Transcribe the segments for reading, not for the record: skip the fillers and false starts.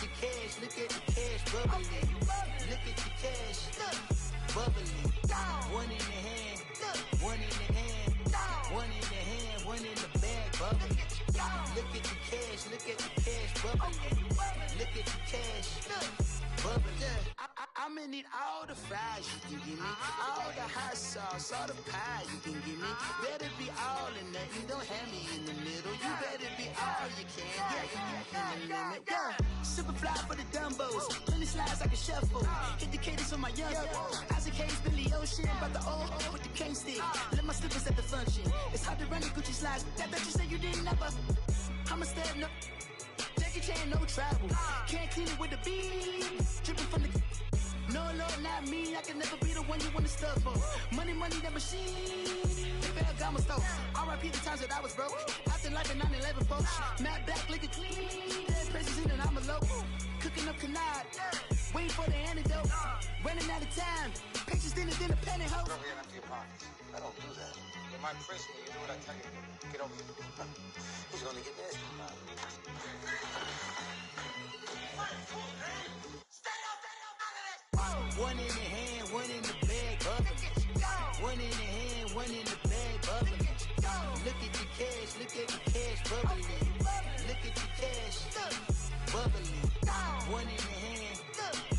your cash, look at the cash bubbling. Look at your cash, bubbling. One in the hand, one in the hand, one in the hand, one in the bag, bubbling. Look at the cash, look at the cash bubbling. Look at the cash, bubbling. I'ma need all the fries you can give me, all the hot sauce, all the pie you can give me. Better be all or nothing, don't have me in the middle. You better be all you can, yeah, in the limit. Yeah, super fly for the Dumbos, 20 slides like a shuffle. Hit the cadence on my young Isaac Hayes, Billy Ocean, about the old with the cane stick. Let my slippers at the function. It's hard to run the Gucci slides. That bet you say you didn't never. I'ma step no. Jackie Chan, no travel. Can't clean it with the beat. Dripping from the. No, Lord, not me. I can never be the one you want to stuff for. Money, that machine. The Ferragamo store. R.I.P. the times that I was broke. After life in 9/11, folks. Matt back, looking clean. Dead presents in and I'm alone. Cooking up canard. Waiting for the antidote. Running out of time. Patience thinner than a penny hoe. Don't get empty your pockets. I don't do that. In my prison, you do what I tell you. Get over here. Who's gonna get this? One in the hand, one in the bag, bubbling. One in the hand, one in the bag, bubbling. Look at the cash, look at the cash bubbling. Look at the cash, bubbling. One in the hand,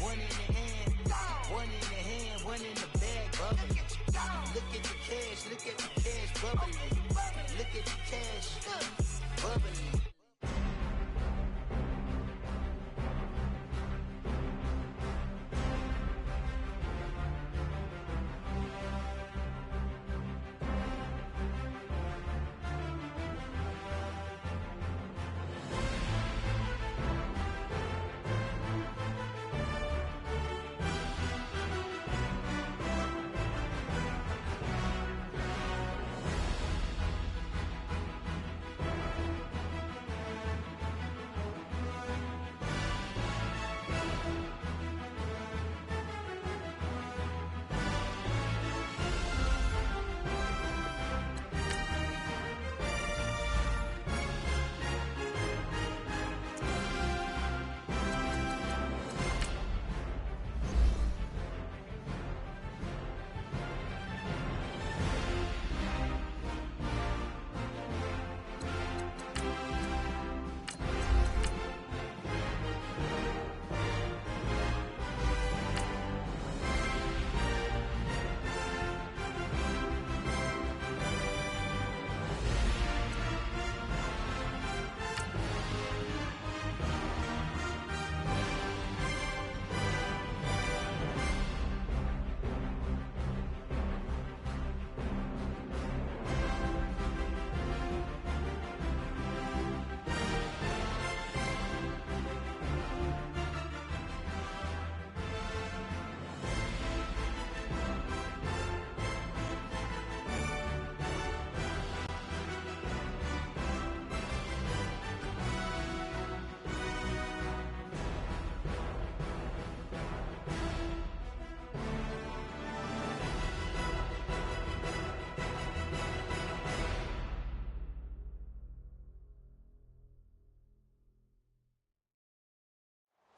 one in the hand, one in the hand, one in the bag, bubbling. Look at the cash, look at the cash bubbling. Look at the cash, bubbling.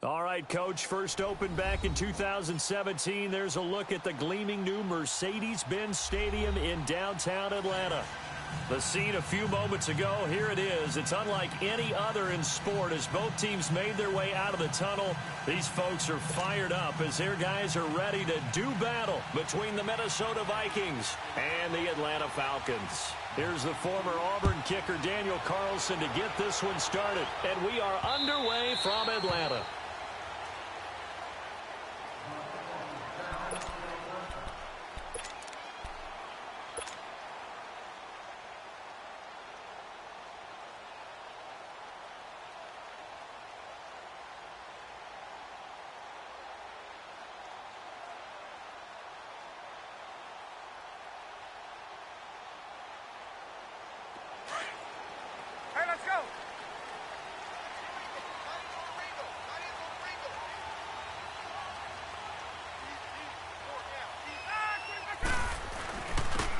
All right, Coach, first opened back in 2017. There's a look at the gleaming new Mercedes-Benz Stadium in downtown Atlanta. The scene a few moments ago, here it is. It's unlike any other in sport as both teams made their way out of the tunnel. These folks are fired up as their guys are ready to do battle between the Minnesota Vikings and the Atlanta Falcons. Here's the former Auburn kicker Daniel Carlson to get this one started. And we are underway from Atlanta.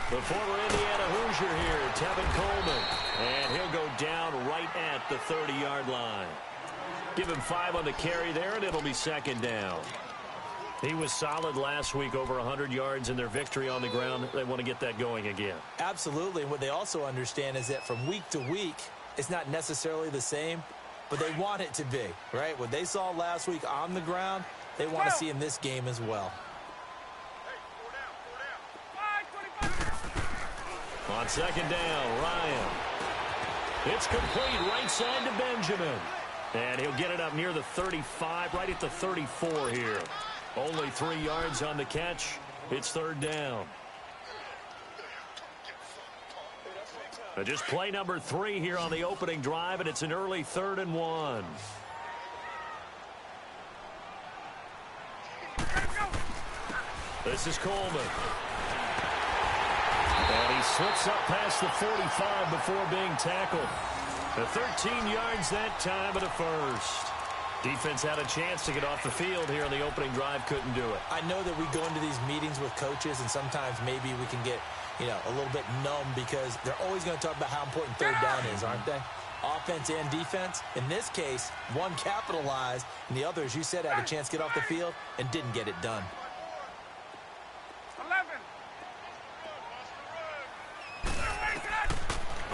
The former Indiana Hoosier here, Tevin Coleman. And he'll go down right at the 30-yard line. Give him 5 on the carry there, and it'll be second down. He was solid last week, over 100 yards in their victory on the ground. They want to get that going again. Absolutely. And what they also understand is that from week to week, it's not necessarily the same, but they want it to be, right? What they saw last week on the ground, they want to see in this game as well. On second down, Ryan. It's complete right side to Benjamin. And he'll get it up near the 35, right at the 34 here. Only 3 yards on the catch. It's third down. Just play number 3 here on the opening drive, and it's an early 3rd and 1. This is Coleman. And he slips up past the 45 before being tackled. The 13 yards that time, and a first. Defense had a chance to get off the field here in the opening drive, couldn't do it. I know that we go into these meetings with coaches, and sometimes maybe we can get, a little bit numb because they're always going to talk about how important third down is, aren't they? Offense and defense. In this case, one capitalized, and the other, as you said, had a chance to get off the field and didn't get it done. 11.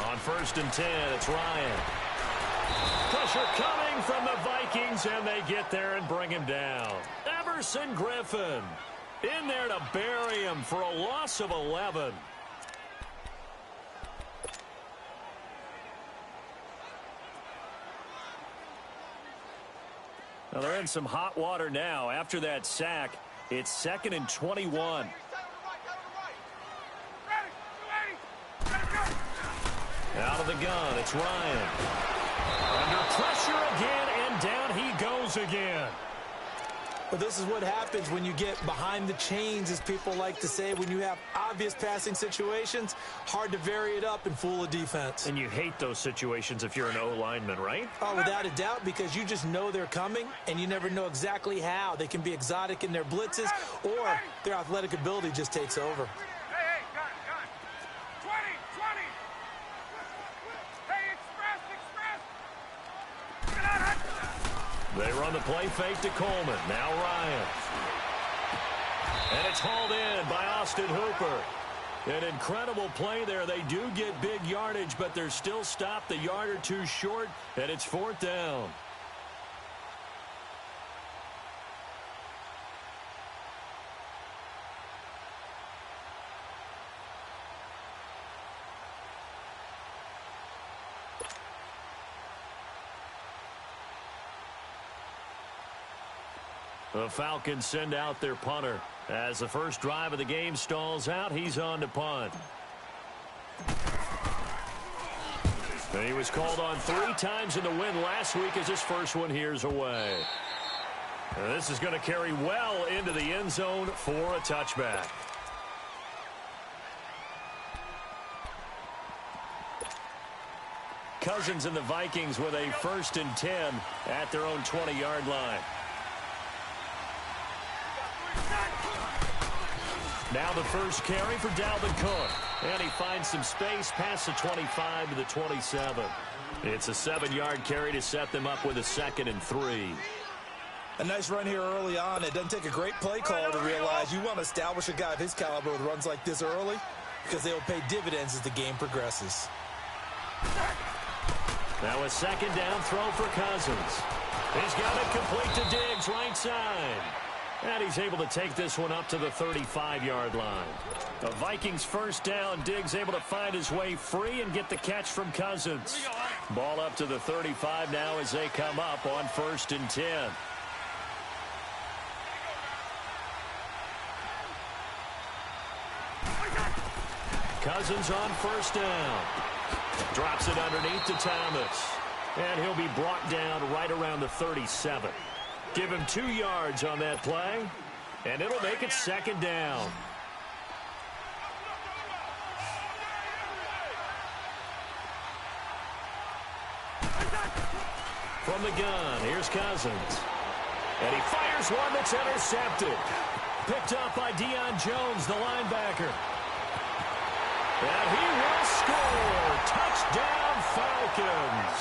On 1st and 10, it's Ryan. Pressure coming from the Vikings, and they get there and bring him down. Everson Griffin in there to bury him for a loss of 11. Now they're in some hot water now. After that sack, it's 2nd and 21. Out of the gun, it's Ryan. Under pressure again, and down he goes again. Well, this is what happens when you get behind the chains, as people like to say. When you have obvious passing situations, hard to vary it up and fool a defense. And you hate those situations if you're an O-lineman, right? Oh, without a doubt, because you just know they're coming, and you never know exactly how. They can be exotic in their blitzes, or their athletic ability just takes over. Hey, gun. 20. Hey, express. Get out. They run the play fake to Coleman. Now Ryan. And it's hauled in by Austin Hooper. An incredible play there. They do get big yardage, but they're still stopped a yard or two short, and it's 4th down. The Falcons send out their punter. As the first drive of the game stalls out, he's on to punt. And he was called on 3 times in the win last week as his first one here's away. And this is going to carry well into the end zone for a touchback. Cousins and the Vikings with a 1st and 10 at their own 20-yard line. Now the first carry for Dalvin Cook. And he finds some space past the 25 to the 27. It's a 7-yard carry to set them up with a 2nd and 3. A nice run here early on. It doesn't take a great play caller to realize you want to establish a guy of his caliber with runs like this early, because they will pay dividends as the game progresses. Now a 2nd down throw for Cousins. He's got it complete to Diggs, right side. And he's able to take this one up to the 35-yard line. The Vikings 1st down. Diggs able to find his way free and get the catch from Cousins. Ball up to the 35 now as they come up on 1st and 10. Cousins on 1st down. Drops it underneath to Thomas. And he'll be brought down right around the 37. Give him 2 yards on that play, and it'll make it 2nd down. From the gun, here's Cousins. And he fires one that's intercepted. Picked up by Deion Jones, the linebacker. And he will score. Touchdown, Falcons.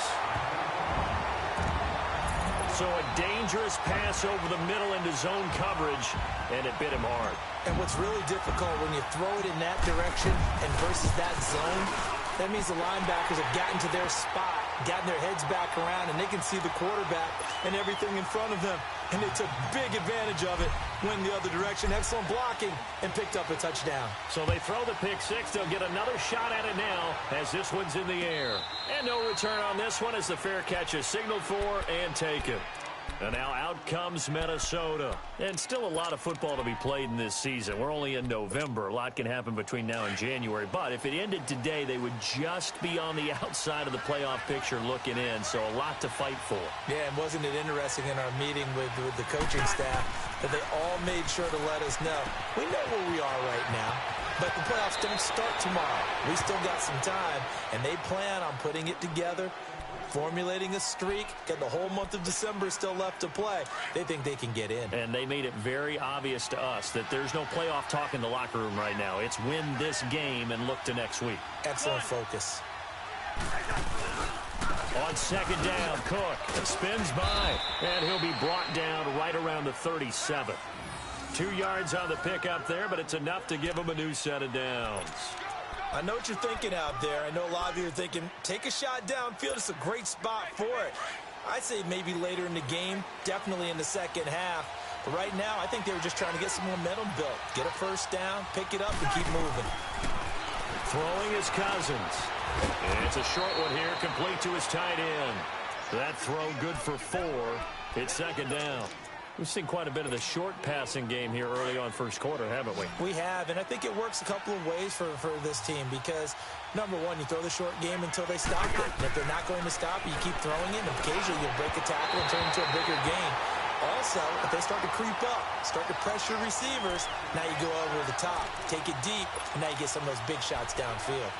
dangerous pass over the middle into zone coverage, and it bit him hard. And what's really difficult when you throw it in that direction and versus that zone, that means the linebackers have gotten to their spot, gotten their heads back around, and they can see the quarterback and everything in front of them. And they took big advantage of it, went the other direction, excellent blocking, and picked up a touchdown. So they throw the pick six. They'll get another shot at it now as this one's in the air. And no return on this one as the fair catch is signaled for and taken. And now out comes Minnesota. And still a lot of football to be played in this season. We're only in November. A lot can happen between now and January. But if it ended today, they would just be on the outside of the playoff picture looking in. So a lot to fight for. Yeah, and wasn't it interesting in our meeting with the coaching staff that they all made sure to let us know, we know where we are right now, but the playoffs don't start tomorrow. We still got some time, and they plan on putting it together, formulating a streak, got the whole month of December still left to play. They think they can get in. And they made it very obvious to us that there's no playoff talk in the locker room right now. It's win this game and look to next week. Excellent focus. On second down, Cook spins by, and he'll be brought down right around the 37. 2 yards on the pickup there, but it's enough to give him a new set of downs. I know what you're thinking out there. I know a lot of you are thinking, take a shot downfield. It's a great spot for it. I'd say maybe later in the game, definitely in the second half. But right now, I think they were just trying to get some momentum built. Get a first down, pick it up, and keep moving. Throwing is Cousins. And it's a short one here, complete to his tight end. That throw good for 4. It's second down. We've seen quite a bit of the short passing game here early on first quarter, haven't we? We have, and I think it works a couple of ways for this team because, number one, you throw the short game until they stop it. And if they're not going to stop you, keep throwing it, and occasionally you'll break a tackle and turn it into a bigger gain. Also, if they start to creep up, start to pressure receivers, now you go over the top, take it deep, and now you get some of those big shots downfield.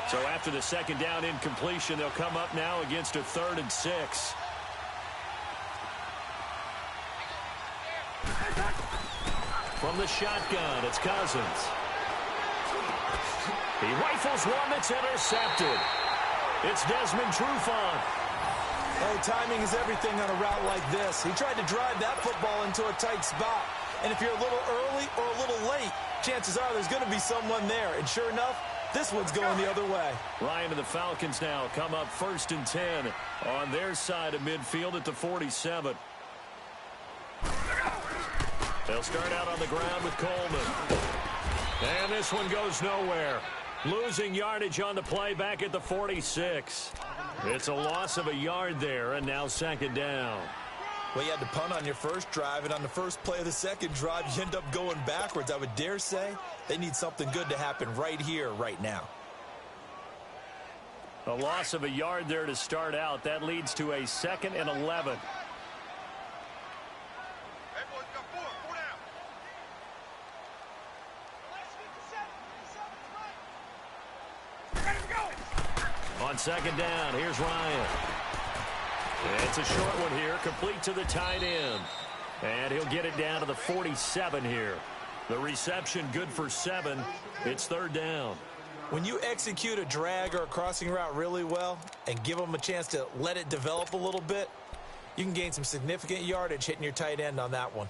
So after the second down incompletion, they'll come up now against a 3rd and 6. From the shotgun, it's Cousins. He rifles one that's intercepted. It's Desmond Trufant. Oh, timing is everything on a route like this. He tried to drive that football into a tight spot. And if you're a little early or a little late, chances are there's going to be someone there. And sure enough, this one's going the other way. Ryan and the Falcons now come up 1st and 10 on their side of midfield at the 47. They'll start out on the ground with Coleman. And this one goes nowhere. Losing yardage on the play back at the 46. It's a loss of a yard there, and now second down. Well, you had to punt on your first drive, and on the first play of the second drive, you end up going backwards. I would dare say they need something good to happen right here, right now. A loss of a yard there to start out. That leads to a 2nd and 11. On second down, here's Ryan. It's a short one here, complete to the tight end. And he'll get it down to the 47 here. The reception good for 7. It's 3rd down. When you execute a drag or a crossing route really well and give them a chance to let it develop a little bit, you can gain some significant yardage hitting your tight end on that one.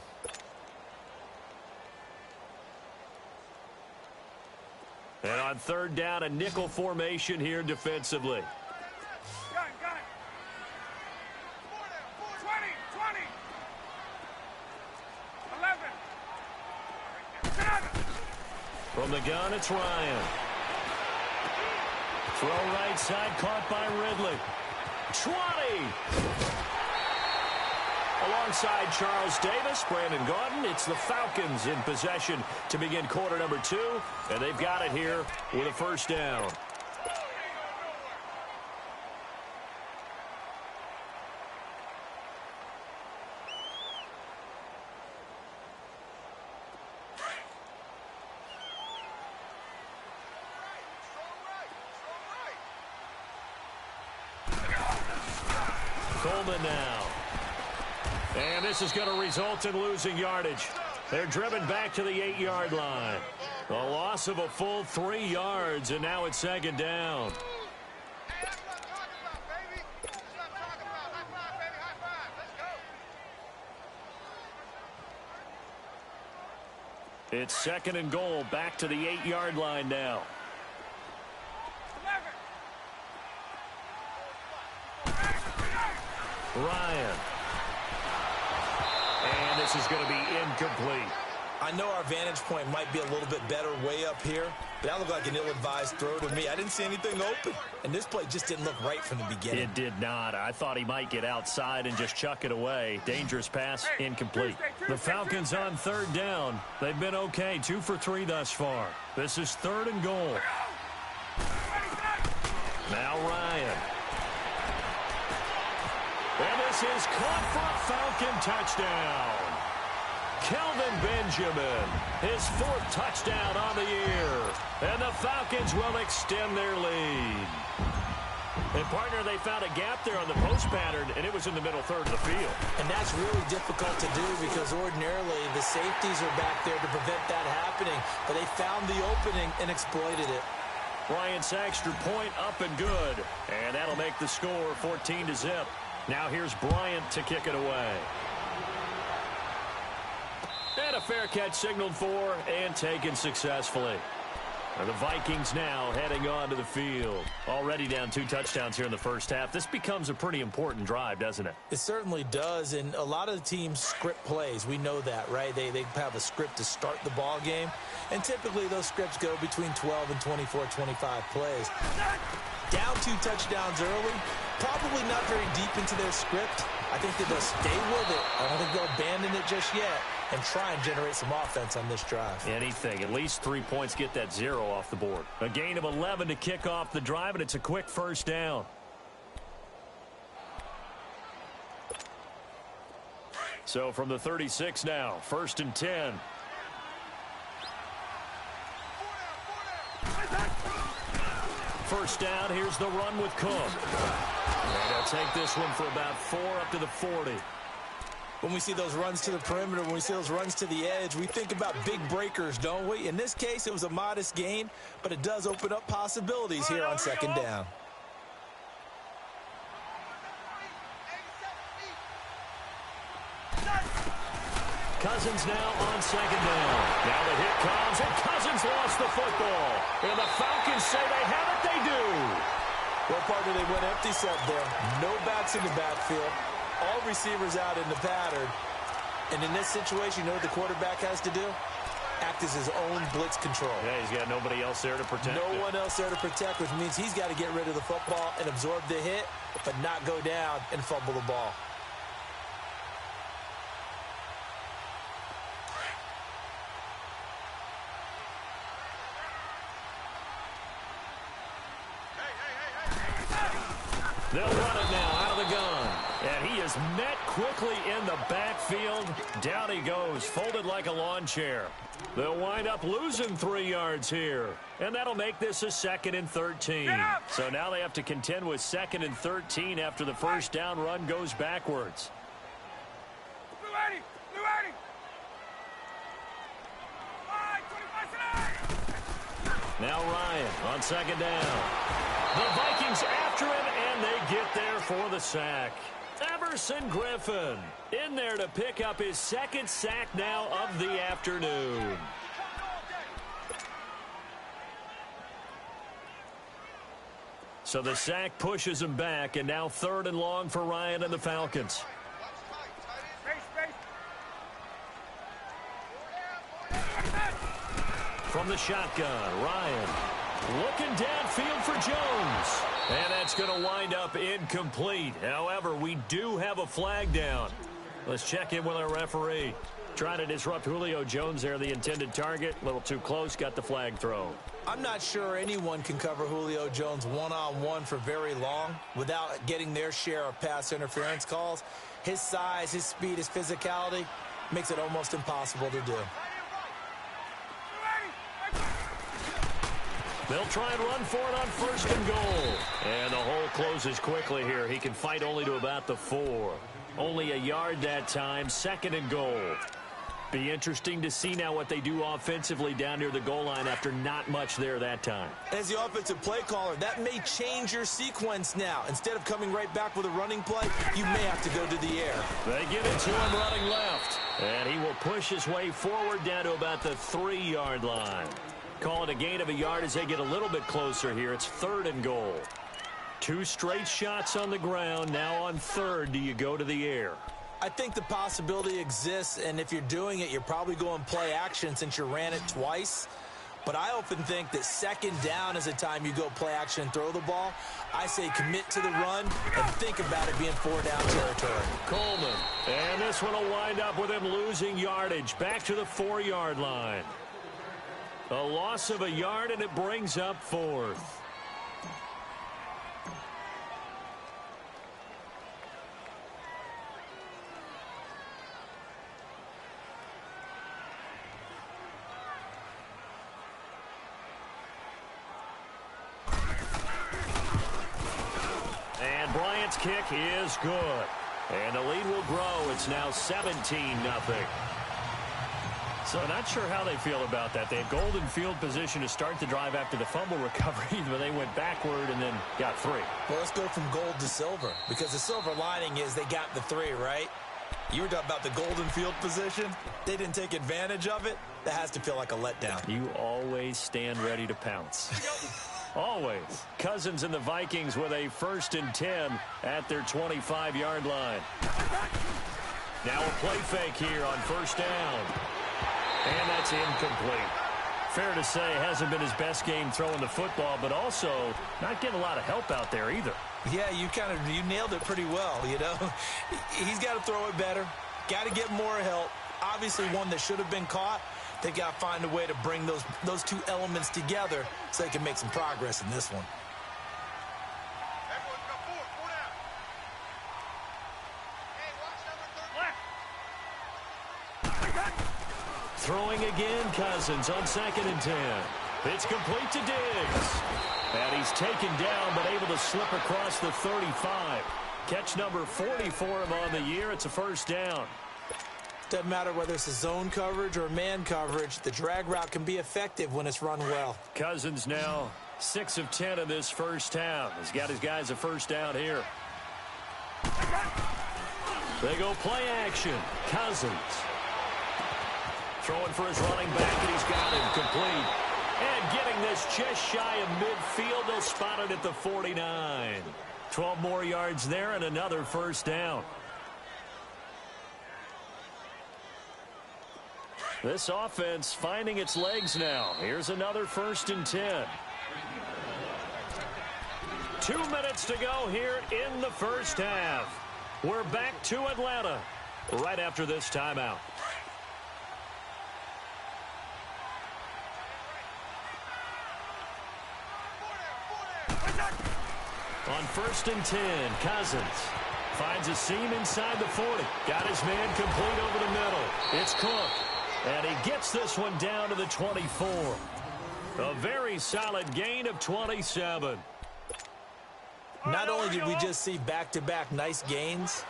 And on 3rd down, a nickel formation here defensively. Gun. 20. 11. From the gun, it's Ryan. Throw right side, caught by Ridley. 20! Alongside Charles Davis, Brandon Gaudin, it's the Falcons in possession to begin quarter number 2, and they've got it here with a first down. Coleman now. And this is going to result in losing yardage. They're driven back to the 8-yard line. A loss of a full 3 yards, and now it's second down. It's 2nd and goal, back to the 8-yard line now. 11. Ryan. And this is going to be incomplete. I know our vantage point might be a little bit better way up here, but that looked like an ill-advised throw to me. I didn't see anything open, and this play just didn't look right from the beginning. It did not. I thought he might get outside and just chuck it away. Dangerous pass, incomplete. The Falcons on 3rd down. They've been okay, 2 for 3 thus far. This is 3rd and goal. Now Ryan. And this is caught for a Falcon touchdown. Kelvin Benjamin, his 4th touchdown on the year. And the Falcons will extend their lead. And, partner, they found a gap there on the post pattern, and it was in the middle third of the field. And that's really difficult to do because ordinarily the safeties are back there to prevent that happening. But they found the opening and exploited it. Ryan Saxter point up and good. And that'll make the score 14-0. Now here's Bryant to kick it away. And a fair catch signaled for and taken successfully. And the Vikings now heading on to the field. Already down 2 touchdowns here in the first half. This becomes a pretty important drive, doesn't it? It certainly does, and a lot of the teams script plays. We know that, right? They have a script to start the ball game, and typically those scripts go between 12 and 24, 25 plays. Down 2 touchdowns early, probably not very deep into their script. I think that they'll stay with it. I don't think they'll abandon it just yet and try and generate some offense on this drive. Anything. At least 3 points, get that 0 off the board. A gain of 11 to kick off the drive, and it's a quick first down. So from the 36 now, 1st and 10. First down, here's the run with Cook. And they'll take this one for about 4 up to the 40. When we see those runs to the perimeter, when we see those runs to the edge, we think about big breakers, don't we? In this case, it was a modest gain, but it does open up possibilities here on 2nd down. Cousins now on 2nd down. Now the hit comes, and Cousins lost the football. And the Falcons say they have it, they do. Well, partner, they went empty set there. No backs in the backfield. All receivers out in the pattern. And in this situation, you know what the quarterback has to do? Act as his own blitz control. Yeah, he's got nobody else there to protect. No one else there to protect, which means he's got to get rid of the football and absorb the hit, but not go down and fumble the ball. They'll run it now out of the gun. And he is met quickly in the backfield. Down he goes, folded like a lawn chair. They'll wind up losing 3 yards here. And that'll make this a 2nd and 13. So now they have to contend with 2nd and 13 after the first down run goes backwards. Now Ryan on 2nd down. The Vikings after him, and they get there for the sack. Everson Griffin in there to pick up his 2nd sack now of the afternoon. So the sack pushes him back, and now 3rd and long for Ryan and the Falcons. From the shotgun, Ryan looking downfield for Jones. And that's going to wind up incomplete. However, we do have a flag down. Let's check in with our referee. Trying to disrupt Julio Jones there, the intended target. A little too close, got the flag thrown. I'm not sure anyone can cover Julio Jones one-on-one for very long without getting their share of pass interference calls. His size, his speed, his physicality makes it almost impossible to do. They'll try and run for it on 1st and goal. And the hole closes quickly here. He can fight only to about the 4. Only a yard that time, 2nd and goal. Be interesting to see now what they do offensively down near the goal line after not much there that time. As the offensive play caller, that may change your sequence now. Instead of coming right back with a running play, you may have to go to the air. They get it to him running left. And he will push his way forward down to about the 3-yard line. Call it a gain of a yard as they get a little bit closer here. It's 3rd and goal. 2 straight shots on the ground. Now on 3rd, do you go to the air? I think the possibility exists, and if you're doing it, you're probably going play action since you ran it twice. But I often think that 2nd down is the time you go play action and throw the ball. I say commit to the run and think about it being 4-down territory. Coleman. And this one will wind up with him losing yardage. Back to the 4-yard line. A loss of a yard, and it brings up 4th. And Bryant's kick is good. And the lead will grow. It's now 17-0. So not sure how they feel about that. They had golden field position to start the drive after the fumble recovery, but they went backward and then got 3. Well, let's go from gold to silver, because the silver lining is they got the 3, right? You were talking about the golden field position. They didn't take advantage of it. That has to feel like a letdown. You always stand ready to pounce. Always. Cousins and the Vikings with a 1st and 10 at their 25-yard line. Now a play fake here on 1st down. And that's incomplete. Fair to say, hasn't been his best game throwing the football, but also not getting a lot of help out there either. Yeah, you nailed it pretty well, you know. He's got to throw it better. Got to get more help. Obviously one that should have been caught. They got to find a way to bring those 2 elements together so they can make some progress in this one. Everyone's got 4 down. Hey, watch number 30. Left. Throwing again, Cousins on 2nd and 10. It's complete to Diggs. And he's taken down, but able to slip across the 35. Catch number 40 for him on the year. It's a 1st down. Doesn't matter whether it's a zone coverage or man coverage, the drag route can be effective when it's run well. Cousins now 6 of 10 in this 1st half. He's got his guys a 1st down here. They go play action. Cousins throwing for his running back, and he's got him complete. And getting this just shy of midfield. They'll spot it at the 49. 12 more yards there and another 1st down. This offense finding its legs now. Here's another 1st and 10. 2 minutes to go here in the 1st half. We're back to Atlanta right after this timeout. On 1st and 10, Cousins finds a seam inside the 40. Got his man complete over the middle. It's Cook. And he gets this one down to the 24. A very solid gain of 27. Not only did we just see back-to-back nice gains,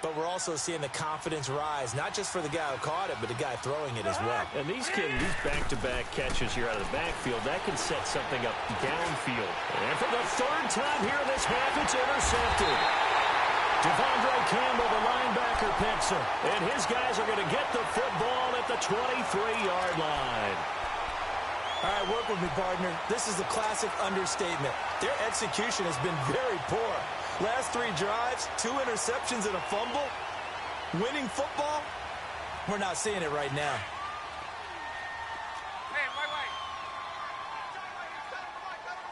but we're also seeing the confidence rise, not just for the guy who caught it, but the guy throwing it as well. And these back-to-back catches here out of the backfield, that can set something up downfield. And for the 3rd time here in this half, it's intercepted. Devondre Campbell, the linebacker, picks him. And his guys are going to get the football at the 23-yard line. All right, work with me, partner. This is a classic understatement. Their execution has been very poor. Last 3 drives, 2 interceptions and a fumble. Winning football? We're not seeing it right now. Hey, wait.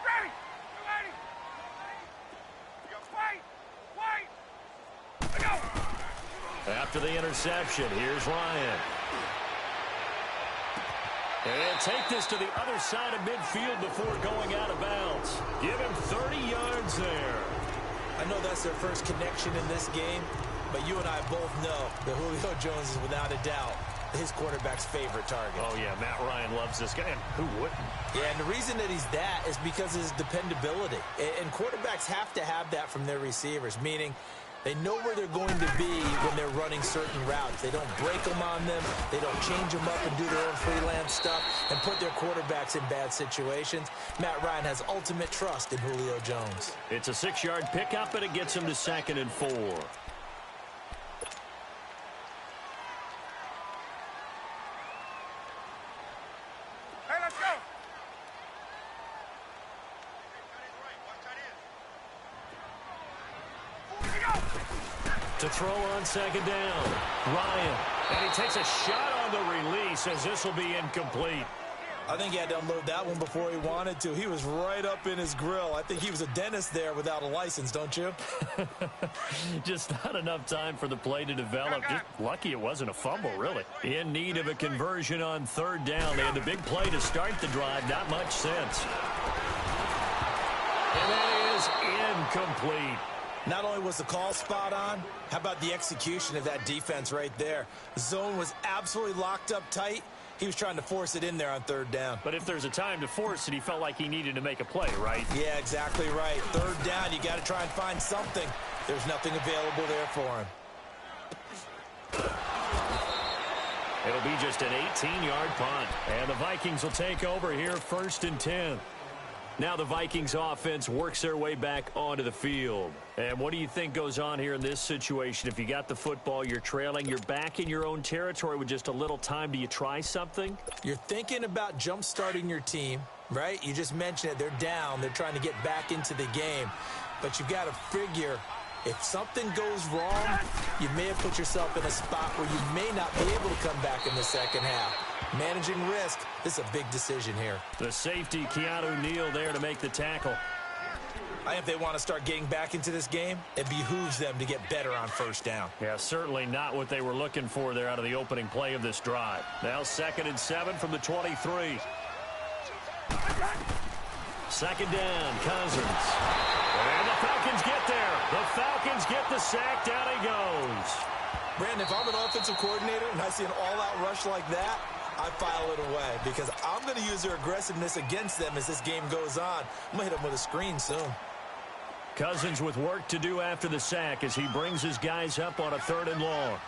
Ready. Wait. Go. After the interception, here's Ryan. And take this to the other side of midfield before going out of bounds. Give him 30 yards there. I know that's their first connection in this game, but you and I both know that Julio Jones is without a doubt his quarterback's favorite target. Oh, yeah, Matt Ryan loves this guy. And who wouldn't? Yeah, and the reason that he's that is because of his dependability. And quarterbacks have to have that from their receivers, meaning They know where they're going to be when they're running certain routes. They don't break them on them. They don't change them up and do their own freelance stuff and put their quarterbacks in bad situations. Matt Ryan has ultimate trust in Julio Jones. It's a 6-yard pickup, and it gets him to 2nd and 4. Hey, let's go. To throw on 2nd down, Ryan. And he takes a shot on the release as this will be incomplete. I think he had to unload that one before he wanted to. He was right up in his grill. I think he was a dentist there without a license, don't you? Just not enough time for the play to develop. Just lucky it wasn't a fumble, really. In need of a conversion on 3rd down. They had the big play to start the drive. Not much sense. And that is incomplete. Not only was the call spot on, how about the execution of that defense right there? The zone was absolutely locked up tight. He was trying to force it in there on 3rd down. But if there's a time to force it, he felt like he needed to make a play, right? Yeah, exactly right. 3rd down, you got to try and find something. There's nothing available there for him. It'll be just an 18-yard punt. And the Vikings will take over here 1st and 10. Now the Vikings offense works their way back onto the field. And what do you think goes on here in this situation? If you got the football, you're trailing, you're back in your own territory with just a little time. Do you try something? You're thinking about jump-starting your team, right? You just mentioned it. They're down. They're trying to get back into the game. But you've got to figure if something goes wrong, you may have put yourself in a spot where you may not be able to come back in the second half. Managing risk, this is a big decision here. The safety, Keanu Neal, there to make the tackle. I think if they want to start getting back into this game, it behooves them to get better on 1st down. Yeah, certainly not what they were looking for there out of the opening play of this drive. Now 2nd and 7 from the 23. 2nd down, Cousins. And the Falcons get there. The Falcons get the sack. Down he goes. Brandon, if I'm an offensive coordinator and I see an all-out rush like that, I file it away because I'm going to use their aggressiveness against them as this game goes on. I'm going to hit them with a screen soon. Cousins with work to do after the sack as he brings his guys up on a 3rd and long.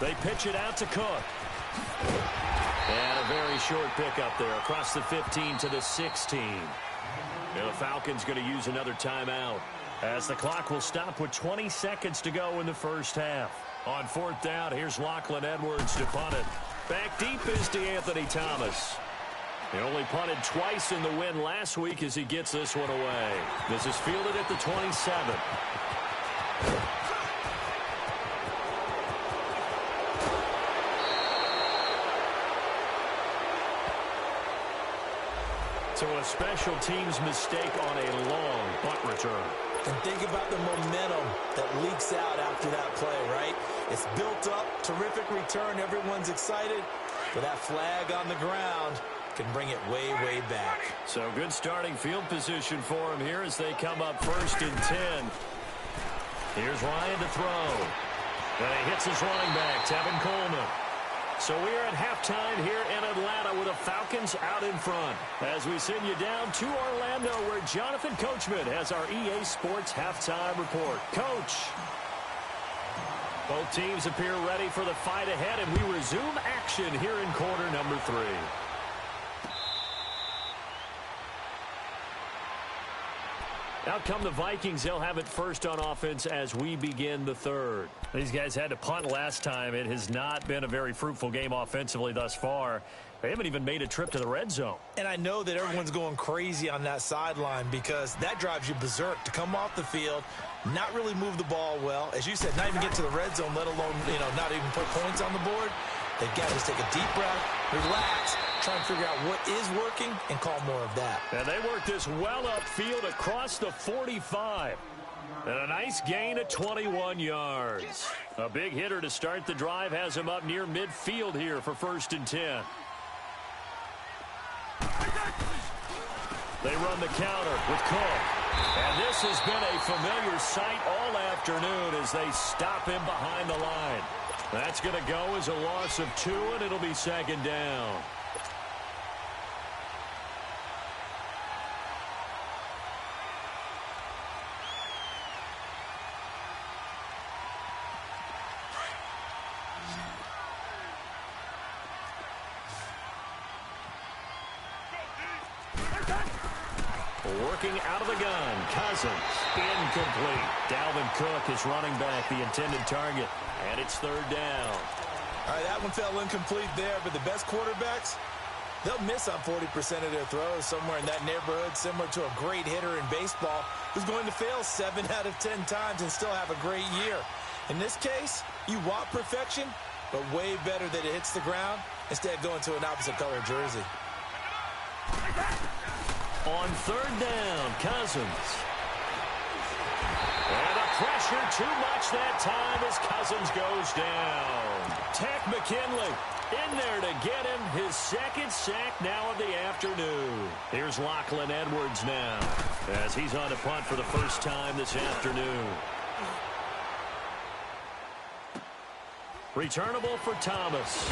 They pitch it out to Cook. And a very short pickup there across the 15 to the 16. And the Falcons going to use another timeout as the clock will stop with 20 seconds to go in the 1st half. On 4th down, here's Lachlan Edwards to punt it. Back deep is DeAnthony Thomas. He only punted twice in the win last week as he gets this one away. This is fielded at the 27. So a special teams mistake on a long punt return. And think about the momentum that leaks out after that play, right? It's built up, terrific return, everyone's excited, but that flag on the ground can bring it way, way back. So good starting field position for him here as they come up 1st and 10. Here's Ryan to throw. And he hits his running back, Tevin Coleman. So we are at halftime here in Atlanta with the Falcons out in front. As we send you down to Orlando where Jonathan Coachman has our EA Sports halftime report. Coach. Both teams appear ready for the fight ahead, and we resume action here in quarter number 3. Out come the Vikings. They'll have it first on offense as we begin the 3rd. These guys had to punt last time. It has not been a very fruitful game offensively thus far. They haven't even made a trip to the red zone. And I know that everyone's going crazy on that sideline because that drives you berserk to come off the field, not really move the ball well. As you said, not even get to the red zone, let alone, not even put points on the board. They've got to just take a deep breath, relax, try and figure out what is working and call more of that. And they work this well upfield across the 45. And a nice gain of 21 yards. A big hitter to start the drive has him up near midfield here for 1st and 10. They run the counter with Cook. And this has been a familiar sight all afternoon as they stop him behind the line. That's going to go as a loss of 2, and it'll be 2nd down. Working out of the gun. Cousins. Incomplete. Dalvin Cook is running back the intended target. And it's third down. All right, that one fell incomplete there, but the best quarterbacks, they'll miss on 40% of their throws, somewhere in that neighborhood, similar to a great hitter in baseball who's going to fail 7 out of 10 times and still have a great year. In this case, you want perfection, but way better that it hits the ground instead of going to an opposite color jersey. On third down, Cousins. And the pressure too much that time as Cousins goes down. Tech McKinley in there to get him his second sack now of the afternoon. Here's Lachlan Edwards now as he's on to punt for the first time this afternoon. Returnable for Thomas.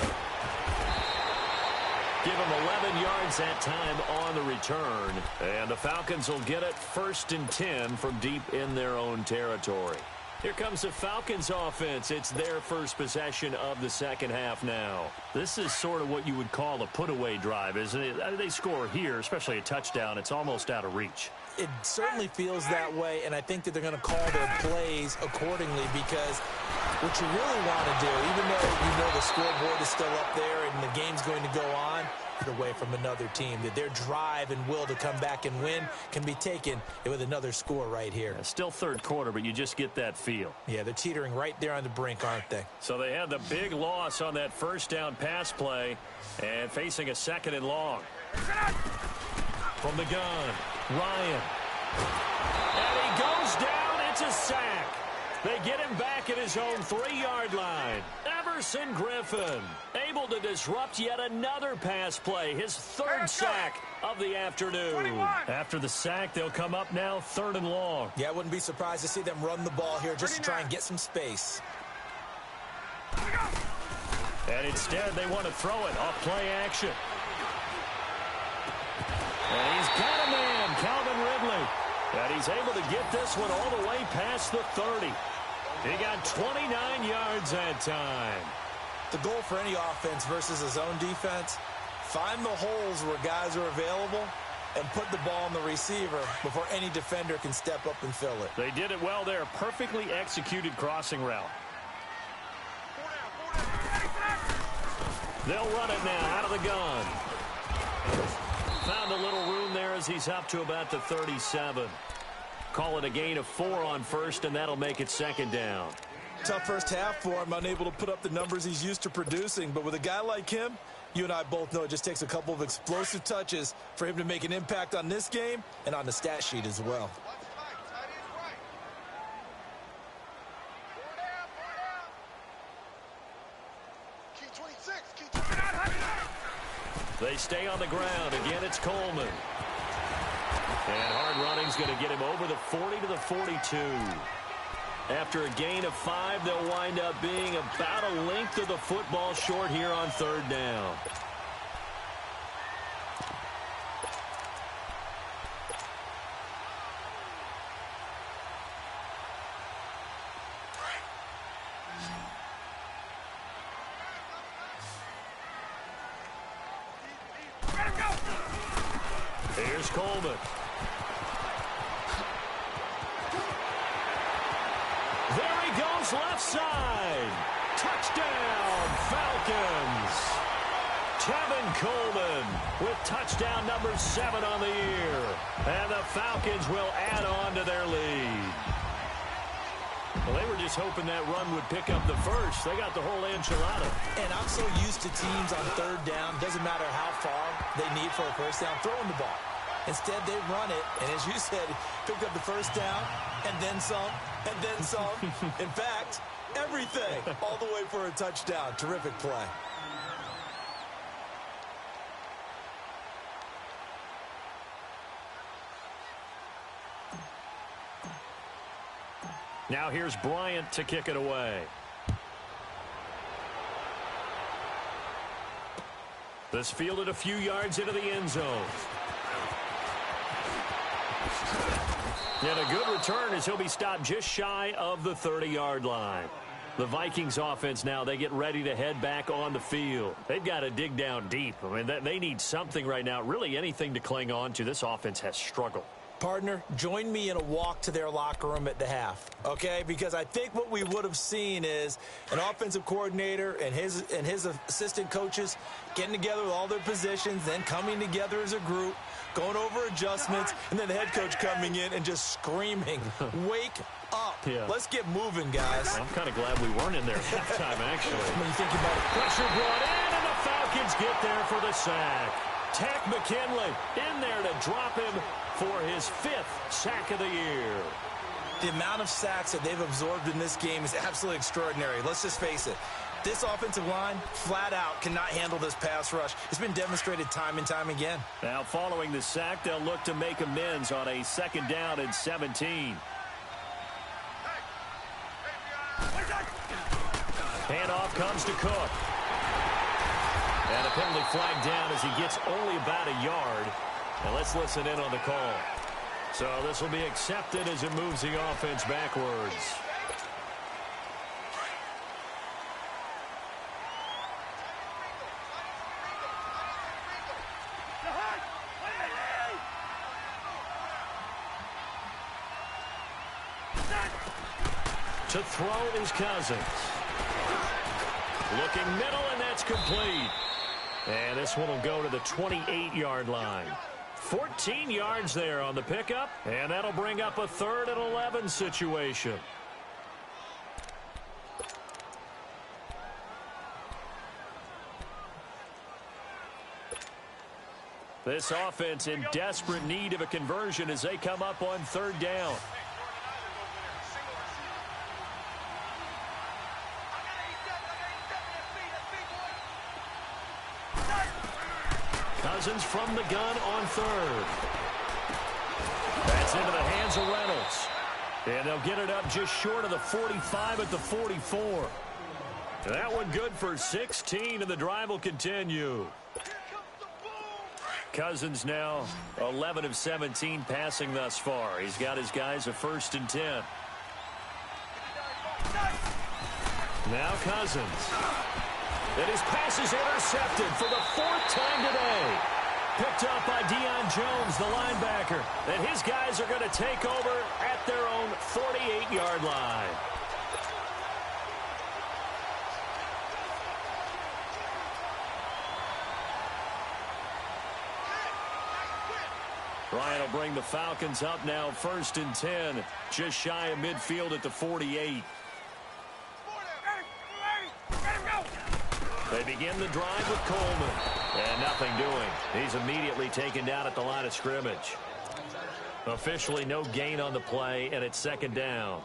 Give him 11 yards that time on the return. And the Falcons will get it 1st and 10 from deep in their own territory. Here comes the Falcons offense. It's their first possession of the second half now. This is sort of what you would call a put-away drive, isn't it? They score here, especially a touchdown. It's almost out of reach. It certainly feels that way, and I think that they're going to call their plays accordingly because what you really want to do, even though you know the scoreboard is still up there and the game's going to go on, get away from another team, that their drive and will to come back and win can be taken with another score right here. Still third quarter, but you just get that feel. Yeah, they're teetering right there on the brink, aren't they? So they had the big loss on that first down pass play and facing a 2nd and long. From the gun, Ryan. And he goes down. It's a sack. They get him back at his own 3-yard line. Everson Griffin able to disrupt yet another pass play. His 3rd sack of the afternoon. 21. After the sack, they'll come up now 3rd and long. Yeah, I wouldn't be surprised to see them run the ball here just to try and get some space. And instead, they want to throw it off play action. And he's got a man, Calvin Ridley. And he's able to get this one all the way past the 30. He got 29 yards that time. The goal for any offense versus his own defense, find the holes where guys are available and put the ball on the receiver before any defender can step up and fill it. They did it well there. Perfectly executed crossing route. They'll run it now out of the gun. Found a little room there as he's up to about the 37. Call it a gain of 4 on first, and that'll make it 2nd down. Tough first half for him, unable to put up the numbers he's used to producing. But with a guy like him, you and I both know it just takes a couple of explosive touches for him to make an impact on this game and on the stat sheet as well. They stay on the ground. Again, it's Coleman. And hard running's going to get him over the 40 to the 42. After a gain of 5, they'll wind up being about a length of the football short here on 3rd down. Here's Coleman. There he goes, left side. Touchdown, Falcons. Tevin Coleman with touchdown number 7 on the year. And the Falcons will add on to their lead. Well, they were just hoping that run would pick up the first. They got the whole enchilada. And I'm so used to teams on 3rd down, doesn't matter how far they need for a first down, throwing the ball. Instead, they run it, and as you said, picked up the first down, and then some, and then some. In fact, everything, all the way for a touchdown. Terrific play. Now here's Bryant to kick it away. This fielded a few yards into the end zone. And a good return as he'll be stopped just shy of the 30-yard line. The Vikings offense now, they get ready to head back on the field. They've got to dig down deep. I mean, they need something right now, really anything to cling on to. This offense has struggled. Partner, join me in a walk to their locker room at the half, okay? Because I think what we would have seen is an offensive coordinator and his assistant coaches getting together with all their positions, then coming together as a group, going over adjustments, and then the head coach coming in and just screaming, wake up. Yeah. Let's get moving, guys. I'm kind of glad we weren't in there at halftime, actually. When you think about it. Pressure brought in, and the Falcons get there for the sack. Tack McKinley in there to drop him for his 5th sack of the year. The amount of sacks that they've absorbed in this game is absolutely extraordinary. Let's just face it. This offensive line, flat out, cannot handle this pass rush. It's been demonstrated time and time again. Now, following the sack, they'll look to make amends on a 2nd down and 17. Handoff comes to Cook. And a penalty flag down as he gets only about a yard. And let's listen in on the call. So this will be accepted as it moves the offense backwards. To throw is Cousins. Looking middle, and that's complete. And this one will go to the 28-yard line. 14 yards there on the pickup, and that'll bring up a 3rd and 11 situation. This offense in desperate need of a conversion as they come up on 3rd down. Cousins from the gun on 3rd. That's into the hands of Reynolds. And they'll get it up just short of the 45 at the 44. That one good for 16, and the drive will continue. Cousins now 11 of 17 passing thus far. He's got his guys a 1st and 10. Now Cousins. And his pass is intercepted for the 4th time today. Picked up by Deion Jones, the linebacker. And his guys are going to take over at their own 48-yard line. Ryan will bring the Falcons up now 1st and 10. Just shy of midfield at the 48. They begin the drive with Coleman. And nothing doing. He's immediately taken down at the line of scrimmage. Officially no gain on the play, and it's 2nd down.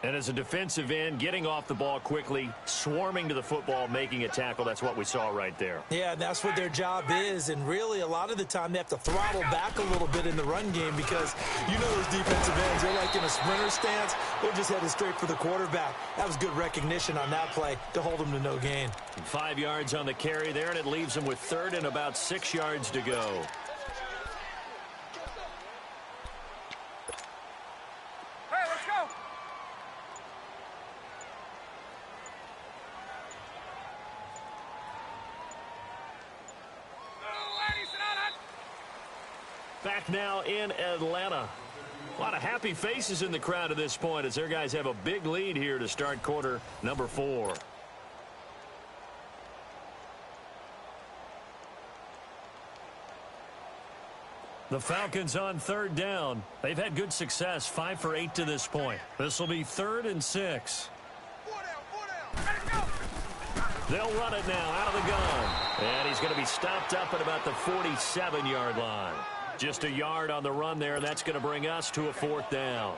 And as a defensive end, getting off the ball quickly, swarming to the football, making a tackle, that's what we saw right there. Yeah, that's what their job is, and really a lot of the time they have to throttle back a little bit in the run game because you know those defensive ends, they're like in a sprinter stance. They're just headed straight for the quarterback. That was good recognition on that play to hold them to no gain. 5 yards on the carry there, and it leaves them with 3rd and about 6 yards to go. Back now in Atlanta. A lot of happy faces in the crowd at this point as their guys have a big lead here to start quarter number 4. The Falcons on 3rd down. They've had good success, 5 for 8 to this point. This will be 3rd and 6. They'll run it now out of the gun. And he's going to be stopped up at about the 47-yard line. Just a yard on the run there, and that's going to bring us to a 4th down.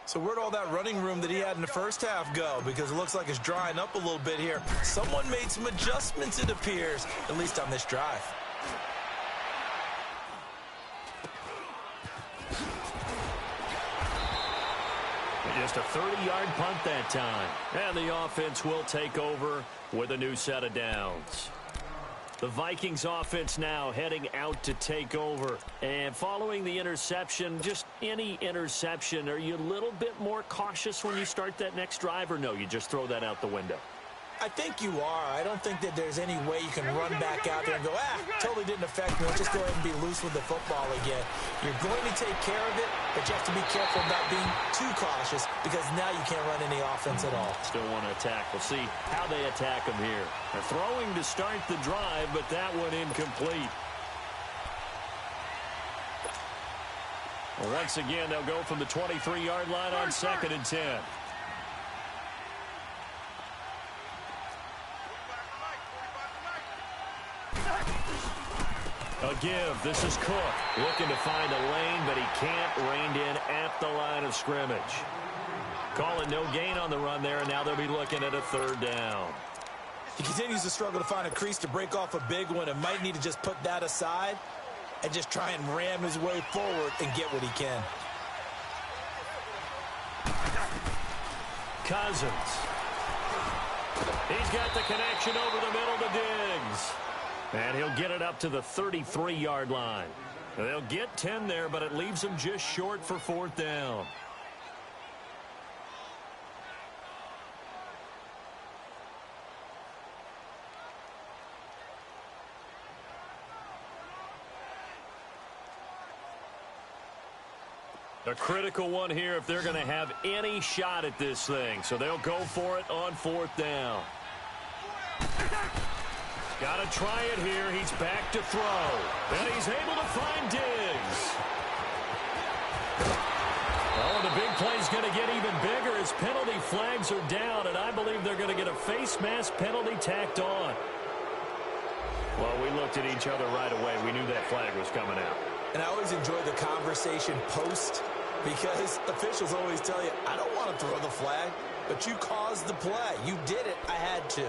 So where'd all that running room that he had in the first half go? Because it looks like it's drying up a little bit here. Someone made some adjustments, it appears, at least on this drive. Just a 30-yard punt that time. And the offense will take over with a new set of downs. The Vikings offense now heading out to take over. And following the interception, just any interception, are you a little bit more cautious when you start that next drive, or no, you just throw that out the window? I think you are. I don't think that there's any way you can run back out there and go, totally didn't affect me. Let's just go ahead and be loose with the football again. You're going to take care of it, but you have to be careful about being too cautious because now you can't run any offense at all. Still want to attack. We'll see how they attack him here. They're throwing to start the drive, but that one incomplete. Well, once again, they'll go from the 23-yard line on 2nd and 10. A give. This is Cook looking to find a lane, but he can't. Reined in at the line of scrimmage. Call it no gain on the run there, and now they'll be looking at a 3rd down. He continues to struggle to find a crease to break off a big one and might need to just put that aside and just try and ram his way forward and get what he can. Cousins. He's got the connection over the middle to Diggs. And he'll get it up to the 33-yard line. They'll get 10 there, but it leaves them just short for 4th down. A critical one here if they're going to have any shot at this thing. So they'll go for it on 4th down. Got to try it here. He's back to throw. And he's able to find Diggs. Oh, the big play's going to get even bigger as penalty flags are down, and I believe they're going to get a face mask penalty tacked on. Well, we looked at each other right away. We knew that flag was coming out. And I always enjoy the conversation post because officials always tell you, I don't want to throw the flag, but you caused the play. You did it. I had to.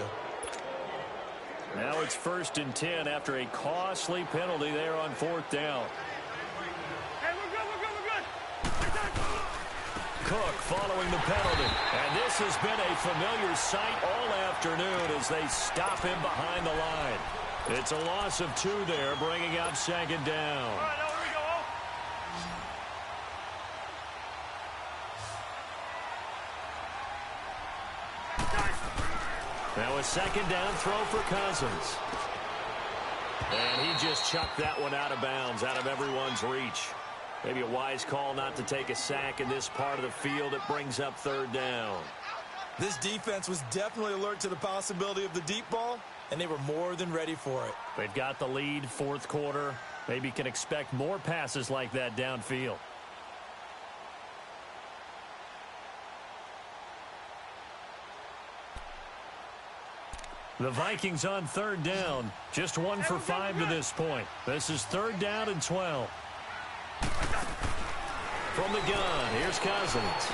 Now it's 1st and 10 after a costly penalty there on 4th down. Hey, we're good. Cook following the penalty. And this has been a familiar sight all afternoon as they stop him behind the line. It's a loss of 2 there, bringing up 2nd down. All right, now here we go. Now a 2nd down throw for Cousins. And he just chucked that one out of bounds, out of everyone's reach. Maybe a wise call not to take a sack in this part of the field. It brings up 3rd down. This defense was definitely alert to the possibility of the deep ball, and they were more than ready for it. They've got the lead, 4th quarter. Maybe can expect more passes like that downfield. The Vikings on 3rd down. Just 1 for 5 to this point. This is 3rd down and 12. From the gun, here's Cousins.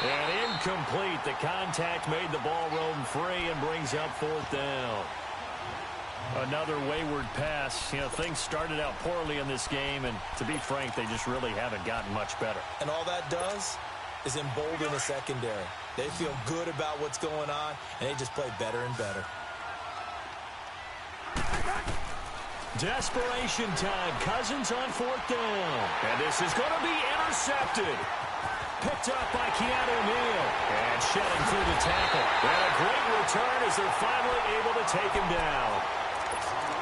And incomplete. The contact made the ball roam free and brings up 4th down. Another wayward pass. You know, things started out poorly in this game, and to be frank, they just really haven't gotten much better. And all that does is embolden the secondary. They feel good about what's going on, and they just play better and better. Desperation time. Cousins on 4th down. And this is going to be intercepted. Picked up by Keanu Neal. And shedding through the tackle. And a great return as they're finally able to take him down.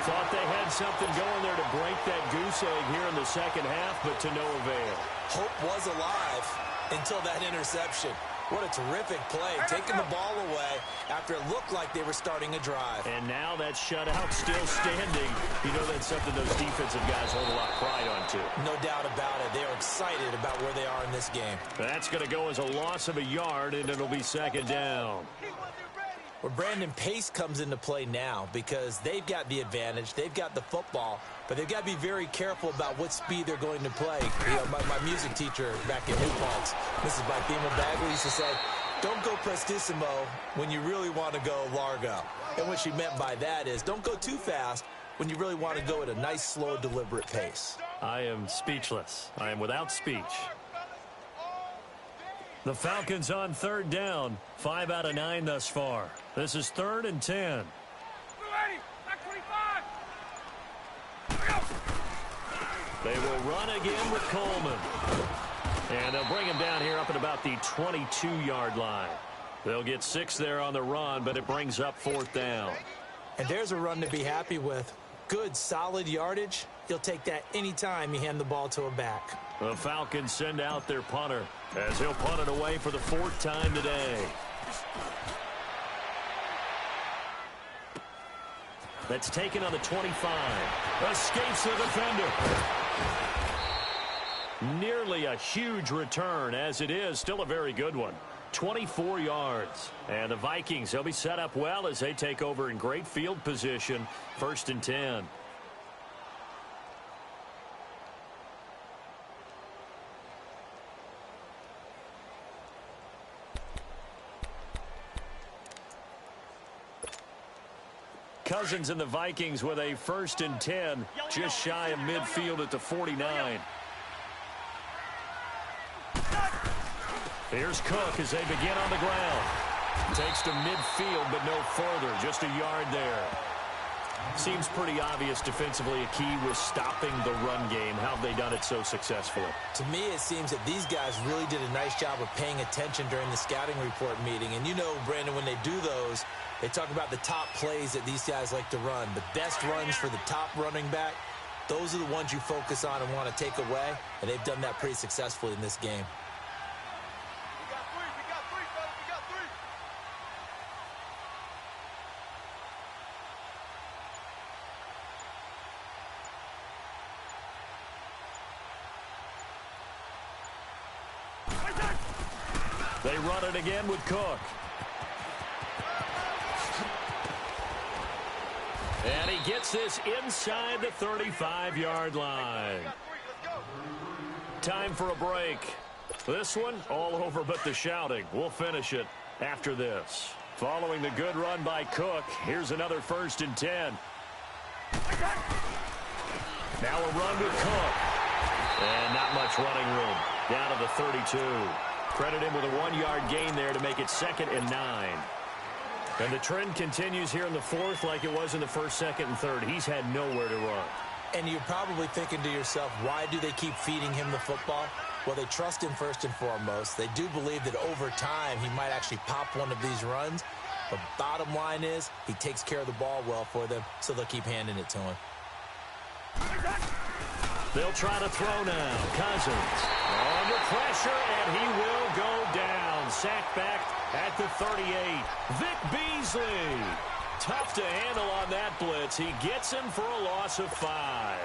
Thought they had something going there to break that goose egg here in the 2nd half, but to no avail. Hope was alive until that interception. What a terrific play, taking the ball away after it looked like they were starting a drive. And now that shutout still standing. You know that's something those defensive guys hold a lot of pride on, too. No doubt about it. They are excited about where they are in this game. That's going to go as a loss of a yard, and it'll be 2nd down. Where Brandon Pace comes into play now because they've got the advantage. They've got the football, but they've got to be very careful about what speed they're going to play. You know, my music teacher back in New Paltz, Mrs. Blackbeamer Bagley, used to say, don't go prestissimo when you really want to go largo. And what she meant by that is don't go too fast when you really want to go at a nice, slow, deliberate pace. I am speechless. I am without speech. The Falcons on 3rd down. 5 out of 9 thus far. This is 3rd and 10. They will run again with Coleman. And they'll bring him down here up at about the 22-yard line. They'll get 6 there on the run, but it brings up 4th down. And there's a run to be happy with. Good, solid yardage. You'll take that anytime you hand the ball to a back. The Falcons send out their punter as he'll punt it away for the 4th time today. That's taken on the 25. Escapes the defender. Nearly a huge return as it is. Still a very good one. 24 yards. And the Vikings, they'll be set up well as they take over in great field position. 1st and 10. Cousins and the Vikings with a 1st and 10, just shy of midfield at the 49. Here's Cook as they begin on the ground. Takes to midfield, but no further, just a yard there. Seems pretty obvious defensively a key was stopping the run game. How have they done it so successfully? To me, it seems that these guys really did a nice job of paying attention during the scouting report meeting. And you know, Brandon, when they do those, they talk about the top plays that these guys like to run. The best runs for the top running back, those are the ones you focus on and want to take away. And they've done that pretty successfully in this game. They run it again with Cook. And he gets this inside the 35-yard line. Time for a break. This one, all over but the shouting. We'll finish it after this. Following the good run by Cook, here's another 1st and 10. Now a run with Cook. And not much running room. Down to the 32. Credit him with a 1-yard gain there to make it 2nd and 9. And the trend continues here in the 4th like it was in the 1st, 2nd, and 3rd. He's had nowhere to run. And you're probably thinking to yourself, why do they keep feeding him the football? Well, they trust him first and foremost. They do believe that over time he might actually pop one of these runs. But bottom line is he takes care of the ball well for them, so they'll keep handing it to him. They'll try to throw now. Cousins under pressure, and he will go down. Sacked back at the 38. Vic Beasley. Tough to handle on that blitz. He gets him for a loss of 5.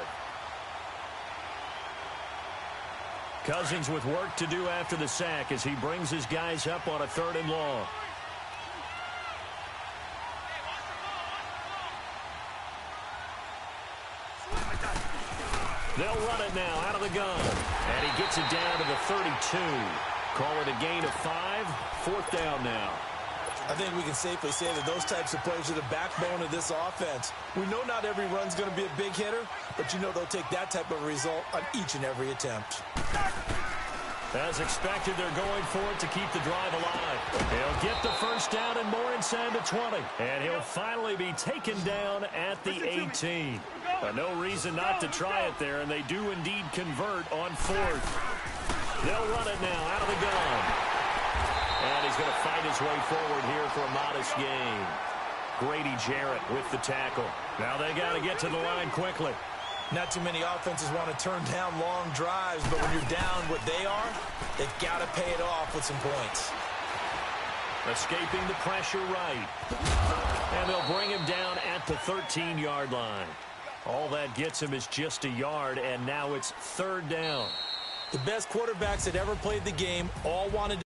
Cousins with work to do after the sack as he brings his guys up on a 3rd and long. They'll run it now out of the gun. And he gets it down to the 32. Call it a gain of 5. 4th down now. I think we can safely say that those types of plays are the backbone of this offense. We know not every run's going to be a big hitter, but you know they'll take that type of result on each and every attempt. As expected, they're going for it to keep the drive alive. He'll get the 1st down and more inside the 20. And he'll finally be taken down at the 18. No reason not to try it there, and they do indeed convert on 4th. They'll run it now out of the gun. And he's going to fight his way forward here for a modest gain. Grady Jarrett with the tackle. Now they got to get to the line quickly. Not too many offenses want to turn down long drives, but when you're down what they are, they've got to pay it off with some points. Escaping the pressure right. And they'll bring him down at the 13-yard line. All that gets him is just a yard, and now it's 3rd down. The best quarterbacks that ever played the game all wanted to